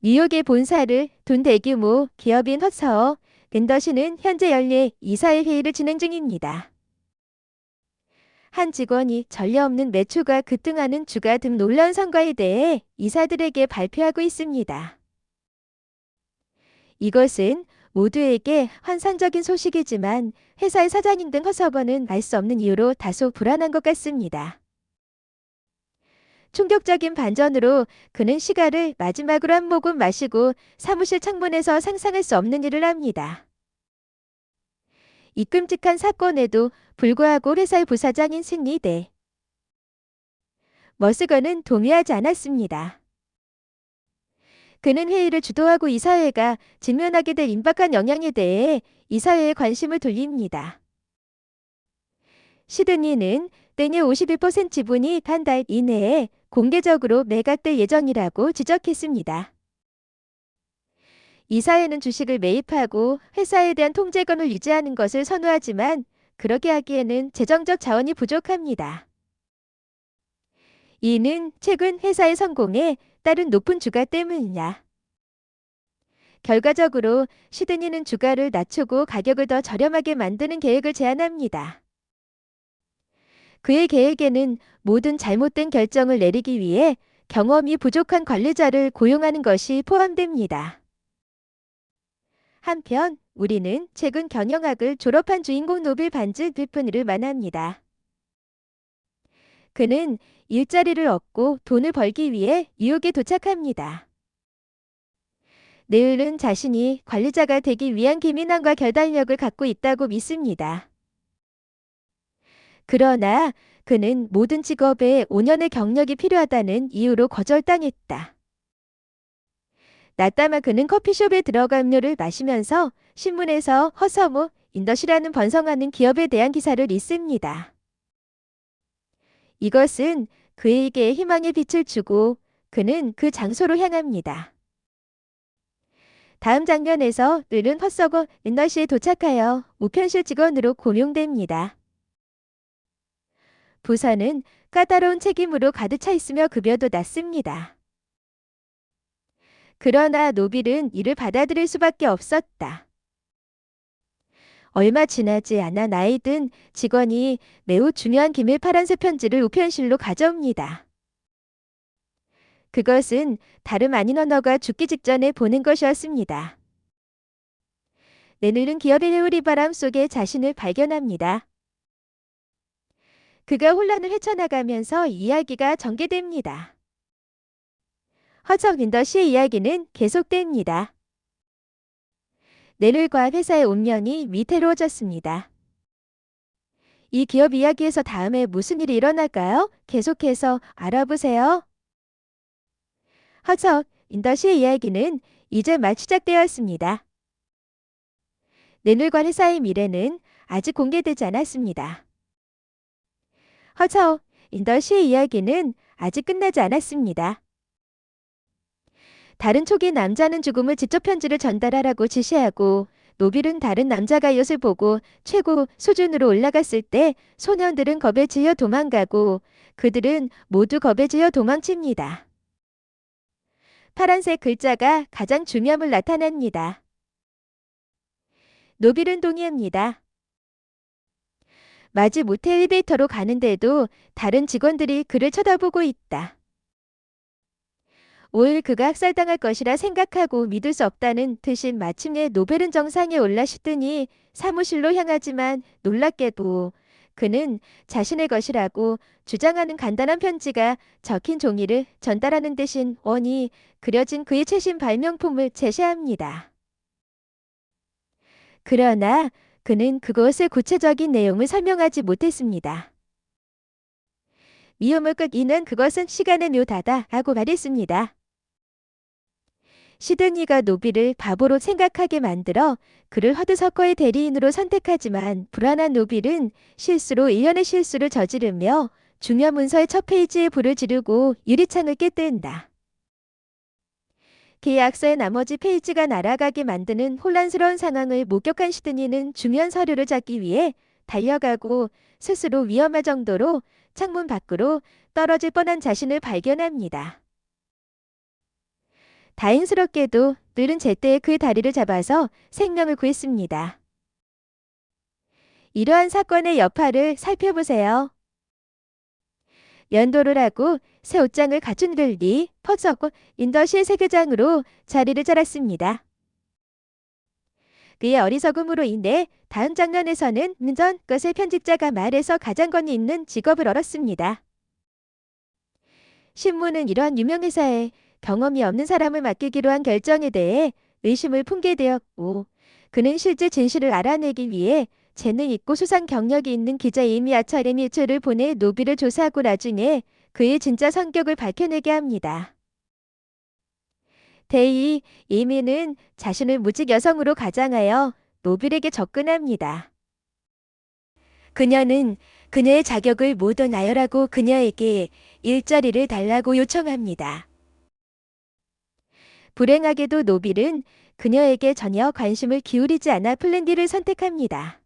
뉴욕의 본사를 둔 대규모 기업인 허서 앤더슨은 현재 연례 이사회 회의를 진행 중입니다. 한 직원이 전례 없는 매출과 급등하는 주가 등 놀라운 성과에 대해 이사들에게 발표하고 있습니다. 이것은 모두에게 환상적인 소식이지만 회사의 사장인 등 허서버는 알 수 없는 이유로 다소 불안한 것 같습니다. 충격적인 반전으로 그는 시가를 마지막으로 한 모금 마시고 사무실 창문에서 상상할 수 없는 일을 합니다. 이 끔찍한 사건에도 불구하고 회사의 부사장인 승리대 머스건은 동의하지 않았습니다. 그는 회의를 주도하고 이사회가 직면하게 될 임박한 영향에 대해 이사회에 관심을 돌립니다. 시드니는 땡의 51% 지분이 한 달 이내에 공개적으로 매각될 예정이라고 지적했습니다. 이사회는 주식을 매입하고 회사에 대한 통제권을 유지하는 것을 선호하지만 그렇게 하기에는 재정적 자원이 부족합니다. 이는 최근 회사의 성공에 따른 높은 주가 때문이냐. 결과적으로 시드니는 주가를 낮추고 가격을 더 저렴하게 만드는 계획을 제안합니다. 그의 계획에는 모든 잘못된 결정을 내리기 위해 경험이 부족한 관리자를 고용하는 것이 포함됩니다. 한편 우리는 최근 경영학을 졸업한 주인공 노벨 반즈 비프니를 만납니다. 그는 일자리를 얻고 돈을 벌기 위해 뉴욕에 도착합니다. 네일은 자신이 관리자가 되기 위한 기민함과 결단력을 갖고 있다고 믿습니다. 그러나 그는 모든 직업에 5년의 경력이 필요하다는 이유로 거절당했다. 낮담아 그는 커피숍에 들어가 음료를 마시면서 신문에서 허서모 인더시라는 번성하는 기업에 대한 기사를 읽습니다. 이것은 그에게 희망의 빛을 주고 그는 그 장소로 향합니다. 다음 장면에서 르는 헛서거 인더시에 도착하여 우편실 직원으로 고용됩니다. 부서는 까다로운 책임으로 가득 차 있으며 급여도 낮습니다. 그러나 노빌은 이를 받아들일 수밖에 없었다. 얼마 지나지 않아 나이 든 직원이 매우 중요한 기밀 파란색 편지를 우편실로 가져옵니다. 그것은 다름 아닌 언어가 죽기 직전에 보낸 것이었습니다. 내늘은 기업의 회오리바람 속에 자신을 발견합니다. 그가 혼란을 헤쳐나가면서 이야기가 전개됩니다. 허적 윈더시의 이야기는 계속됩니다. 내늘과 회사의 운명이 위태로워졌습니다. 이 기업 이야기에서 다음에 무슨 일이 일어날까요? 계속해서 알아보세요. 허적 윈더시의 이야기는 이제 막 시작되었습니다. 내늘과 회사의 미래는 아직 공개되지 않았습니다. 허적 윈더시의 이야기는 아직 끝나지 않았습니다. 다른 초기 남자는 죽음을 직접 편지를 전달하라고 지시하고 노빌은 다른 남자가 이것을 보고 최고 수준으로 올라갔을 때 소년들은 겁에 질려 도망가고 그들은 모두 겁에 질려 도망칩니다. 파란색 글자가 가장 중요함을 나타냅니다. 노빌은 동의합니다. 마지못해 엘리베이터로 가는데도 다른 직원들이 그를 쳐다보고 있다. 오늘 그가 학살당할 것이라 생각하고 믿을 수 없다는 듯이 마침내 노벨은 정상에 올라시더니 사무실로 향하지만 놀랍게도 그는 자신의 것이라고 주장하는 간단한 편지가 적힌 종이를 전달하는 대신 원이 그려진 그의 최신 발명품을 제시합니다. 그러나 그는 그것의 구체적인 내용을 설명하지 못했습니다. 미움을 끄기는 그것은 시간의 묘다다 하고 말했습니다. 시드니가 노비를 바보로 생각하게 만들어 그를 허드서커의 대리인으로 선택하지만 불안한 노빌은 실수로 일련의 실수를 저지르며 중요 문서의 첫 페이지에 불을 지르고 유리창을 깨뜨린다. 계약서의 나머지 페이지가 날아가게 만드는 혼란스러운 상황을 목격한 시드니는 중요한 서류를 찾기 위해 달려가고 스스로 위험할 정도로 창문 밖으로 떨어질 뻔한 자신을 발견합니다. 다행스럽게도 늘은 제때에 그의 다리를 잡아서 생명을 구했습니다. 이러한 사건의 여파를 살펴보세요. 면도를 하고 새 옷장을 갖춘 릴리, 퍼졌고 인더시의 세계장으로 자리를 잡았습니다. 그의 어리석음으로 인해 다음 장면에서는 전 것의 편집자가 말해서 가장 권위 있는 직업을 얻었습니다. 신문은 이러한 유명 회사에 경험이 없는 사람을 맡기기로 한 결정에 대해 의심을 품게 되었고, 그는 실제 진실을 알아내기 위해 재능 있고 수상 경력이 있는 기자 이미 아차레미츠를 보내 노비를 조사하고 나중에 그의 진짜 성격을 밝혀내게 합니다. 대의, 이미는 자신을 무직 여성으로 가장하여 노빌에게 접근합니다. 그녀는 그녀의 자격을 모두 나열하고 그녀에게 일자리를 달라고 요청합니다. 불행하게도 노빌은 그녀에게 전혀 관심을 기울이지 않아 플랜 D를 선택합니다.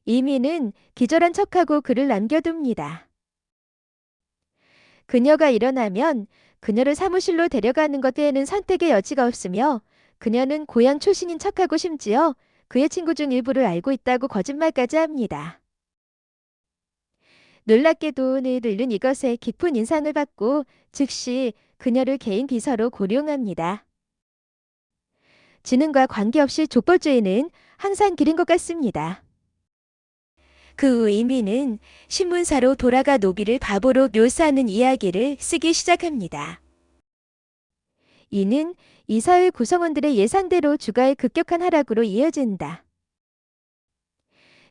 이미는 기절한 척하고 그를 남겨둡니다. 그녀가 일어나면 그녀를 사무실로 데려가는 것 외에는 선택의 여지가 없으며, 그녀는 고향 출신인 척하고 심지어 그의 친구 중 일부를 알고 있다고 거짓말까지 합니다. 놀랍게도 릴리는 이것에 깊은 인상을 받고 즉시 그녀를 개인 비서로 고용합니다. 지능과 관계없이 족벌주의는 항상 기른 것 같습니다. 그 후 이미는 신문사로 돌아가 노비를 바보로 묘사하는 이야기를 쓰기 시작합니다. 이는 이 사회 구성원들의 예상대로 주가의 급격한 하락으로 이어진다.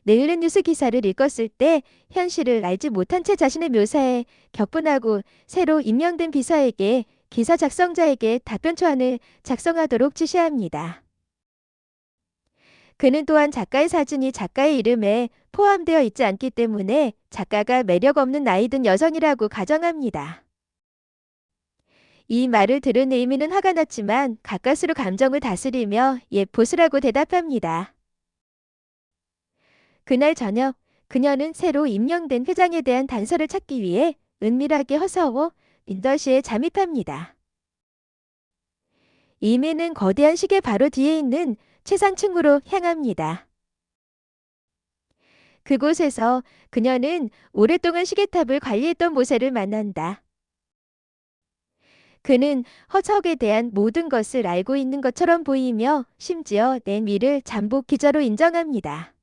내일은 뉴스 기사를 읽었을 때 현실을 알지 못한 채 자신의 묘사에 격분하고 새로 임명된 비서에게 기사 작성자에게 답변 초안을 작성하도록 지시합니다. 그는 또한 작가의 사진이 작가의 이름에 포함되어 있지 않기 때문에 작가가 매력 없는 나이 든 여성이라고 가정합니다. 이 말을 들은 에이미는 화가 났지만 가까스로 감정을 다스리며 예, 보스라고 대답합니다. 그날 저녁 그녀는 새로 임명된 회장에 대한 단서를 찾기 위해 은밀하게 허서워 인더시에 잠입합니다. 이미는 거대한 시계 바로 뒤에 있는 최상층으로 향합니다. 그곳에서 그녀는 오랫동안 시계탑을 관리했던 모세를 만난다. 그는 허척에 대한 모든 것을 알고 있는 것처럼 보이며 심지어 내미를 잠복 기자로 인정합니다.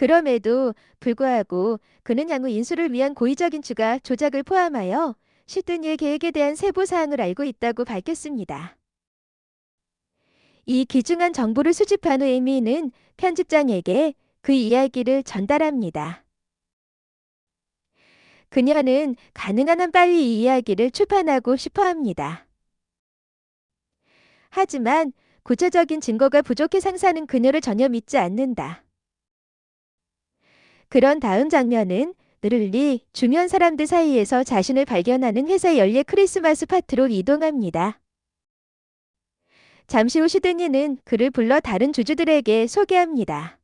그럼에도 불구하고 그는 향후 인수를 위한 고의적인 추가 조작을 포함하여 시드니의 계획에 대한 세부 사항을 알고 있다고 밝혔습니다. 이 귀중한 정보를 수집한 후 에미는 편집장에게 그 이야기를 전달합니다. 그녀는 가능한 한 빨리 이 이야기를 출판하고 싶어 합니다. 하지만 구체적인 증거가 부족해 상사는 그녀를 전혀 믿지 않는다. 그런 다음 장면은 릴리 주변 사람들 사이에서 자신을 발견하는 회사 연례 크리스마스 파티로 이동합니다. 잠시 후 시드니는 그를 불러 다른 주주들에게 소개합니다.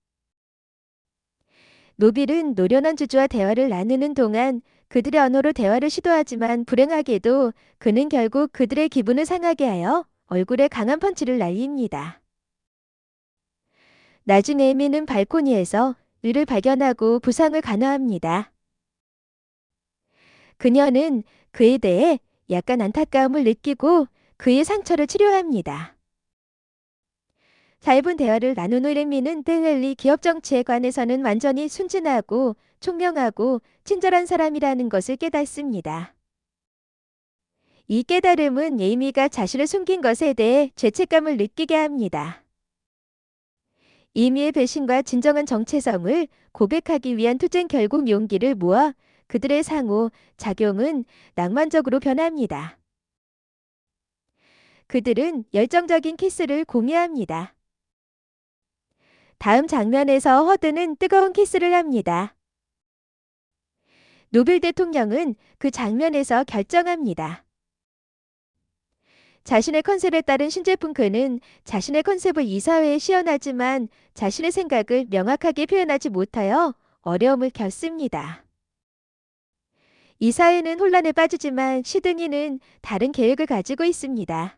노빌은 노련한 주주와 대화를 나누는 동안 그들의 언어로 대화를 시도하지만 불행하게도 그는 결국 그들의 기분을 상하게 하여 얼굴에 강한 펀치를 날립니다. 나중에 에미는 발코니에서 릴을 발견하고 부상을 간호합니다. 그녀는 그에 대해 약간 안타까움을 느끼고 그의 상처를 치료합니다. 짧은 대화를 나눈 후 레미는 릴리 기업 정치에 관해서는 완전히 순진하고 총명하고 친절한 사람이라는 것을 깨닫습니다. 이 깨달음은 에이미가 자신을 숨긴 것에 대해 죄책감을 느끼게 합니다. 이미의 배신과 진정한 정체성을 고백하기 위한 투쟁 결국 용기를 모아 그들의 상호 작용은 낭만적으로 변합니다. 그들은 열정적인 키스를 공유합니다. 다음 장면에서 허드는 뜨거운 키스를 합니다. 노빌 대통령은 그 장면에서 결정합니다. 자신의 컨셉에 따른 신제품 그는 자신의 컨셉을 이사회에 시연하지만 자신의 생각을 명확하게 표현하지 못하여 어려움을 겪습니다. 이사회는 혼란에 빠지지만 시드니는 다른 계획을 가지고 있습니다.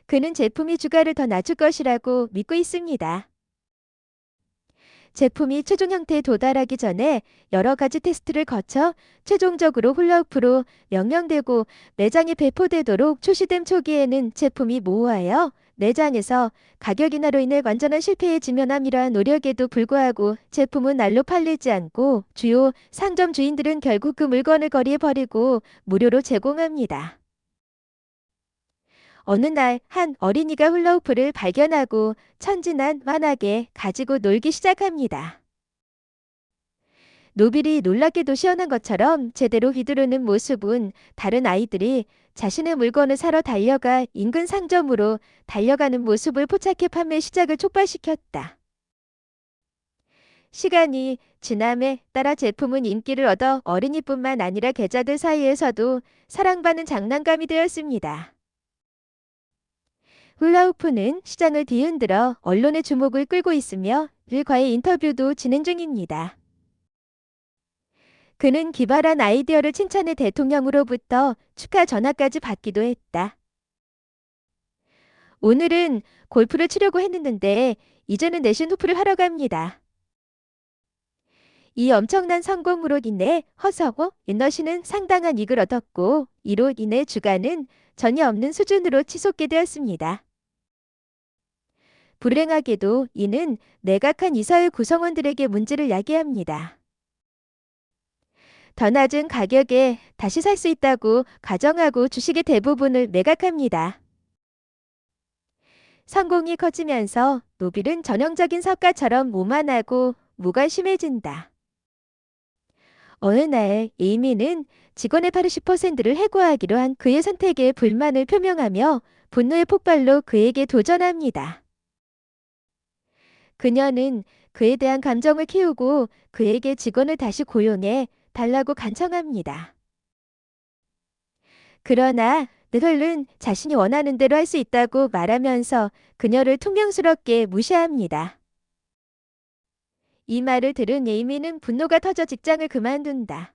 그는 제품이 주가를 더 낮출 것이라고 믿고 있습니다. 제품이 최종 형태에 도달하기 전에 여러 가지 테스트를 거쳐 최종적으로 훌라후프로 명명되고 매장에 배포되도록 출시됨 초기에는 제품이 모호하여 매장에서 가격 인하로 인해 완전한 실패에 직면함. 이러한 노력에도 불구하고 제품은 날로 팔리지 않고 주요 상점 주인들은 결국 그 물건을 거리에 버리고 무료로 제공합니다. 어느 날 한 어린이가 훌라후프를 발견하고 천진난만하게 가지고 놀기 시작합니다. 노빌이 놀랍게도 시원한 것처럼 제대로 휘두르는 모습은 다른 아이들이 자신의 물건을 사러 달려가 인근 상점으로 달려가는 모습을 포착해 판매 시작을 촉발시켰다. 시간이 지남에 따라 제품은 인기를 얻어 어린이뿐만 아니라 계자들 사이에서도 사랑받는 장난감이 되었습니다. 훌라후프는 시장을 뒤흔들어 언론의 주목을 끌고 있으며 일과의 인터뷰도 진행 중입니다. 그는 기발한 아이디어를 칭찬해 대통령으로부터 축하 전화까지 받기도 했다. 오늘은 골프를 치려고 했는데 이제는 내신 호프를 하러 갑니다. 이 엄청난 성공으로 인해 허서고 인너시는 상당한 이익을 얻었고 이로 인해 주가는 전혀 없는 수준으로 치솟게 되었습니다. 불행하게도 이는 내각한 이사회 구성원들에게 문제를 야기합니다. 더 낮은 가격에 다시 살 수 있다고 가정하고 주식의 대부분을 매각합니다. 성공이 커지면서 노빌은 전형적인 석가처럼 오만하고 무관심해진다. 어느 날 에이미는 직원의 80%를 해고하기로 한 그의 선택에 불만을 표명하며 분노의 폭발로 그에게 도전합니다. 그녀는 그에 대한 감정을 키우고 그에게 직원을 다시 고용해 달라고 간청합니다. 그러나 느덜은 자신이 원하는 대로 할 수 있다고 말하면서 그녀를 퉁명스럽게 무시합니다. 이 말을 들은 에이미는 분노가 터져 직장을 그만둔다.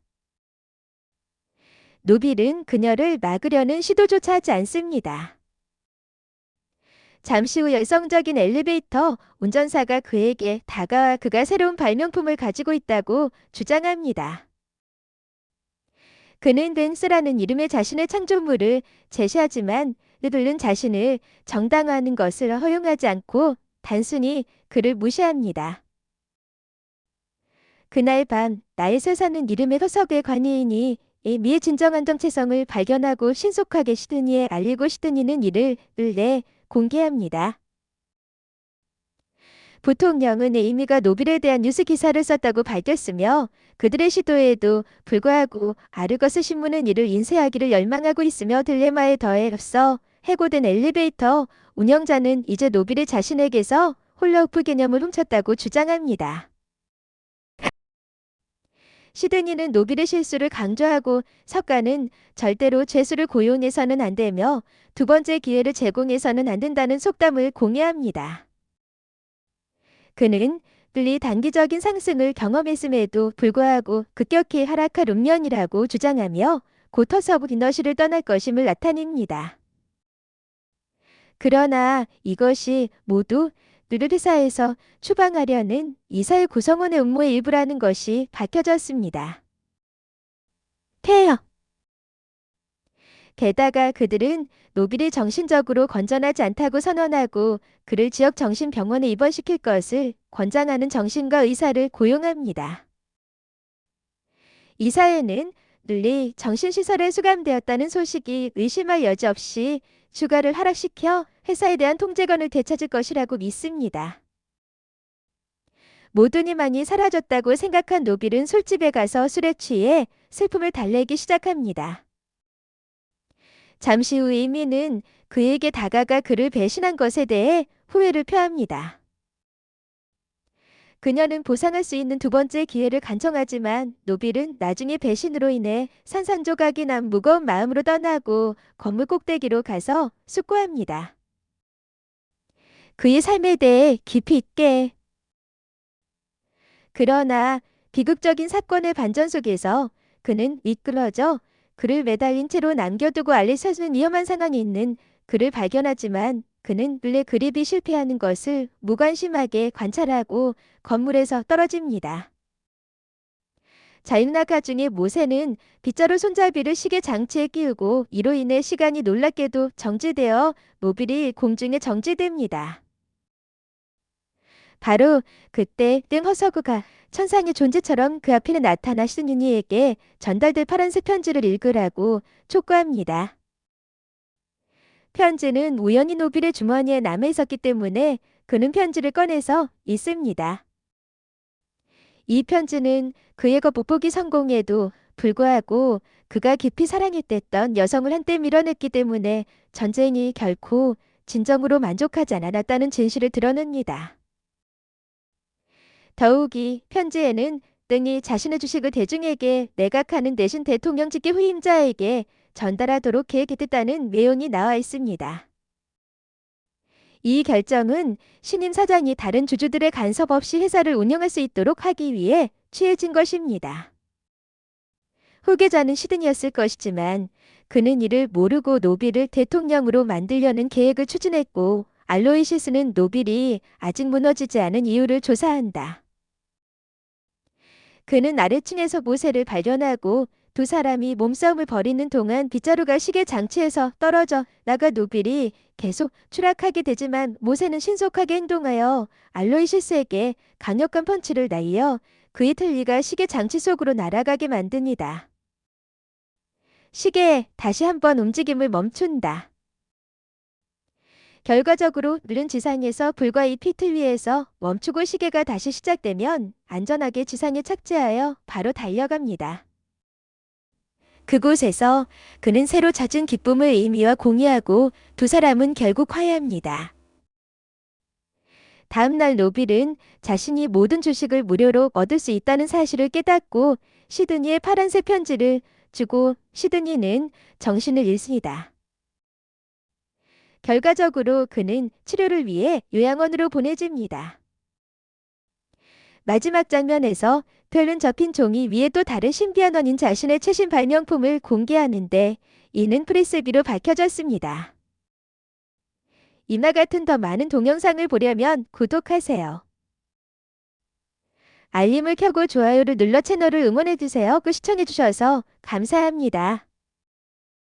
노빌은 그녀를 막으려는 시도조차 하지 않습니다. 잠시 후 열성적인 엘리베이터 운전사가 그에게 다가와 그가 새로운 발명품을 가지고 있다고 주장합니다. 그는 벤스라는 이름의 자신의 창조물을 제시하지만 느들은 자신을 정당화하는 것을 허용하지 않고 단순히 그를 무시합니다. 그날 밤 나의 쇠사는 이름의 허석의 관이인이 에미의 진정한 정체성을 발견하고 신속하게 시드니에 알리고 시드니는 이를 내 공개합니다. 부통령은 에이미가 노빌에 대한 뉴스 기사를 썼다고 밝혔으며 그들의 시도에도 불구하고 아르거스 신문은 이를 인쇄하기를 열망하고 있으며 딜레마에 더해서 해고된 엘리베이터 운영자는 이제 노빌이 자신에게서 홀라후프 개념을 훔쳤다고 주장합니다. 시드니는 노빌의 실수를 강조하고 석가는 절대로 죄수를 고용해서는 안 되며 두 번째 기회를 제공해서는 안 된다는 속담을 공유합니다. 그는 늘 단기적인 상승을 경험했음에도 불구하고 급격히 하락할 운명이라고 주장하며 곧 허서고 디너시를 떠날 것임을 나타냅니다. 그러나 이것이 모두 느르리사에서 추방하려는 이사회 구성원의 음모의 일부라는 것이 밝혀졌습니다. 폐역. 게다가 그들은 노빌이 정신적으로 건전하지 않다고 선언하고 그를 지역 정신병원에 입원시킬 것을 권장하는 정신과 의사를 고용합니다. 이사회는 눌리 정신시설에 수감되었다는 소식이 의심할 여지 없이 주가를 하락시켜 회사에 대한 통제권을 되찾을 것이라고 믿습니다. 모든 희망이 사라졌다고 생각한 노빌은 술집에 가서 술에 취해 슬픔을 달래기 시작합니다. 잠시 후 에이미는 그에게 다가가 그를 배신한 것에 대해 후회를 표합니다. 그녀는 보상할 수 있는 두 번째 기회를 간청하지만 노빌은 나중에 배신으로 인해 산산조각이 난 무거운 마음으로 떠나고 건물 꼭대기로 가서 숙고합니다. 그의 삶에 대해 깊이 있게. 그러나 비극적인 사건의 반전 속에서 그는 미끄러져 그를 매달린 채로 남겨두고 알리사는 위험한 상황에 있는 그를 발견하지만 그는 블랙 그립이 실패하는 것을 무관심하게 관찰하고 건물에서 떨어집니다. 자유낙하 중에 모세는 빗자루 손잡이를 시계 장치에 끼우고 이로 인해 시간이 놀랍게도 정지되어 노빌이 공중에 정지됩니다. 바로 그때 뜬 허서구가 천상의 존재처럼 그 앞에 나타나 시드니에게 전달될 파란색 편지를 읽으라고 촉구합니다. 편지는 우연히 노빌의 주머니에 남아 있었기 때문에 그는 편지를 꺼내서 읽습니다. 이 편지는 그의 겉보기 성공에도 불구하고 그가 깊이 사랑했던 여성을 한때 밀어냈기 때문에 전쟁이 결코 진정으로 만족하지 않았다는 진실을 드러냅니다. 더욱이 편지에는 등이 자신의 주식을 대중에게 내각하는 대신 대통령 직계 후임자에게 전달하도록 계획했다는 내용이 나와 있습니다. 이 결정은 신임 사장이 다른 주주들의 간섭 없이 회사를 운영할 수 있도록 하기 위해 취해진 것입니다. 후계자는 시드니였을 것이지만 그는 이를 모르고 노빌을 대통령으로 만들려는 계획을 추진했고 알로이시스는 노빌이 아직 무너지지 않은 이유를 조사한다. 그는 아래층에서 모세를 발견하고 두 사람이 몸싸움을 벌이는 동안 빗자루가 시계 장치에서 떨어져 나가 노빌이 계속 추락하게 되지만 모세는 신속하게 행동하여 알로이시스에게 강력한 펀치를 날려 그의 틀니가 시계 장치 속으로 날아가게 만듭니다. 시계에 다시 한번 움직임을 멈춘다. 결과적으로 누른 지상에서 불과 2피트 위에서 멈추고 시계가 다시 시작되면 안전하게 지상에 착지하여 바로 달려갑니다. 그곳에서 그는 새로 찾은 기쁨을 이미와 공유하고 두 사람은 결국 화해합니다. 다음 날 노빌은 자신이 모든 주식을 무료로 얻을 수 있다는 사실을 깨닫고 시드니에 파란색 편지를 주고 시드니는 정신을 잃습니다. 결과적으로 그는 치료를 위해 요양원으로 보내집니다. 마지막 장면에서 펠은 접힌 종이 위에 또 다른 신비한 원인 자신의 최신 발명품을 공개하는데 이는 프리스비로 밝혀졌습니다. 이와 같은 더 많은 동영상을 보려면 구독하세요. 알림을 켜고 좋아요를 눌러 채널을 응원해주세요. 시청해주셔서 감사합니다.